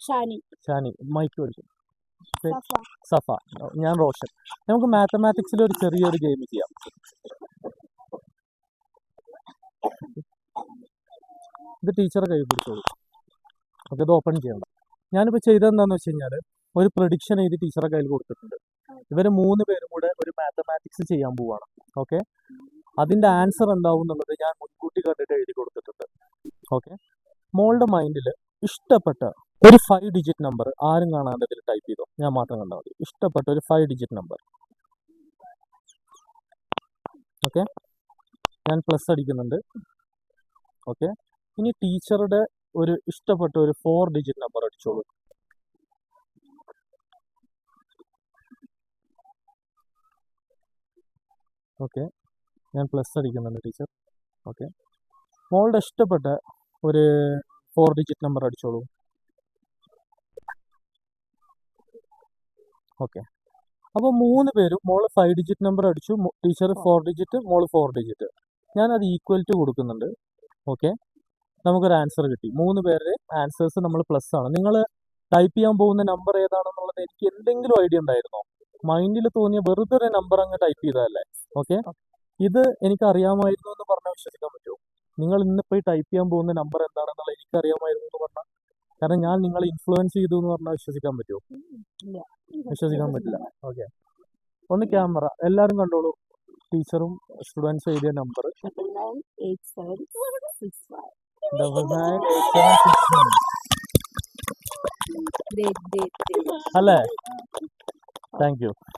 Shani mic പഠിച്ചു. സഫ. ഞാൻ റോഷൻ. നമുക്ക് മാത്തമാറ്റിക്സിൽ ഒരു ചെറിയൊരു ഗെയിം ചെയ്യാം. ഇത് ടീച്ചറെ കൈ പിടിച്ചോളൂ. ഓക്കെ, ഇത് ഓപ്പൺ ചെയ്യണ്ട. ഞാനിപ്പോൾ ചെയ്തതെന്താണെന്ന് വെച്ച് കഴിഞ്ഞാൽ ഒരു പ്രഡിക്ഷൻ എഴുതി ടീച്ചറെ കയ്യിൽ കൊടുത്തിട്ടുണ്ട്. ഇവർ 3 പേരും കൂടെ ഒരു മാത്തമാറ്റിക്സ് ചെയ്യാൻ പോവുകയാണ്. ഓക്കെ, അതിൻ്റെ ആൻസർ എന്താവും എന്നുള്ളത് ഞാൻ മുൻകൂട്ടി കണ്ടിട്ട് എഴുതി കൊടുത്തിട്ടുണ്ട്. ഓക്കെ, മോളുടെ മൈൻഡിൽ ഇഷ്ടപ്പെട്ട ഒരു 5 ഡിജിറ്റ് നമ്പർ ആരും കാണാണ്ട് ഇതിൽ ടൈപ്പ് ചെയ്തോ. ഞാൻ മാത്രം കണ്ടാൽ മതി. ഇഷ്ടപ്പെട്ട ഒരു 5 ഡിജിറ്റ് നമ്പർ. ഓക്കെ, ഞാൻ പ്ലസ് അടിക്കുന്നുണ്ട്. ഓക്കെ, ഇനി ടീച്ചറുടെ ഒരു ഇഷ്ടപ്പെട്ട ഒരു 4 ഡിജിറ്റ് നമ്പർ അടിച്ചോളൂ. ഓക്കെ, ഞാൻ പ്ലസ് അടിക്കുന്നുണ്ട് ടീച്ചർ. ഓക്കെ, മോളുടെ ഇഷ്ടപ്പെട്ട ഒരു 4 ഡിജിറ്റ് നമ്പർ അടിച്ചോളൂ. ഓക്കെ, അപ്പോൾ 3 പേരും മോള് 5 ഡിജിറ്റ് നമ്പർ അടിച്ചു, ടീച്ചർ 4 ഡിജിറ്റ്, മോള് 4 ഡിജിറ്റ്. ഞാനത് ഈക്വൽ ടു കൊടുക്കുന്നുണ്ട്. ഓക്കെ, നമുക്കൊരു ആൻസർ കിട്ടി. 3 പേരുടെ ആൻസേഴ്സ് നമ്മൾ പ്ലസ് ആണ്. നിങ്ങൾ ടൈപ്പ് ചെയ്യാൻ പോകുന്ന നമ്പർ ഏതാണെന്നുള്ളത് എനിക്ക് എന്തെങ്കിലും ഐഡിയ ഉണ്ടായിരുന്നോ? മൈൻഡിൽ തോന്നിയ വെറുതെ ഒരു നമ്പർ അങ്ങ് ടൈപ്പ് ചെയ്തതല്ലേ? ഓക്കെ, ഇത് എനിക്ക് അറിയാമായിരുന്നു എന്ന് പറഞ്ഞാൽ വിശ്വസിക്കാൻ പറ്റുമോ? നിങ്ങൾ ഇന്നിപ്പോൾ ടൈപ്പ് ചെയ്യാൻ പോകുന്ന നമ്പർ എന്താണെന്നുള്ളത് എനിക്ക് അറിയാമായിരുന്നു എന്ന് പറഞ്ഞാൽ, കാരണം ഞാൻ നിങ്ങളെ ഇൻഫ്ലുവൻസ് ചെയ്തു എന്ന് പറഞ്ഞാൽ വിശ്വസിക്കാൻ പറ്റുമോ? വിശ്വസിക്കാൻ പറ്റില്ല. ഓക്കെ, ഒന്ന് ക്യാമറ എല്ലാവരും കണ്ടോളൂ. ടീച്ചറും സ്റ്റുഡൻസ് എഴുതിയ നമ്പർ 998761 അല്ലേ? Thank you.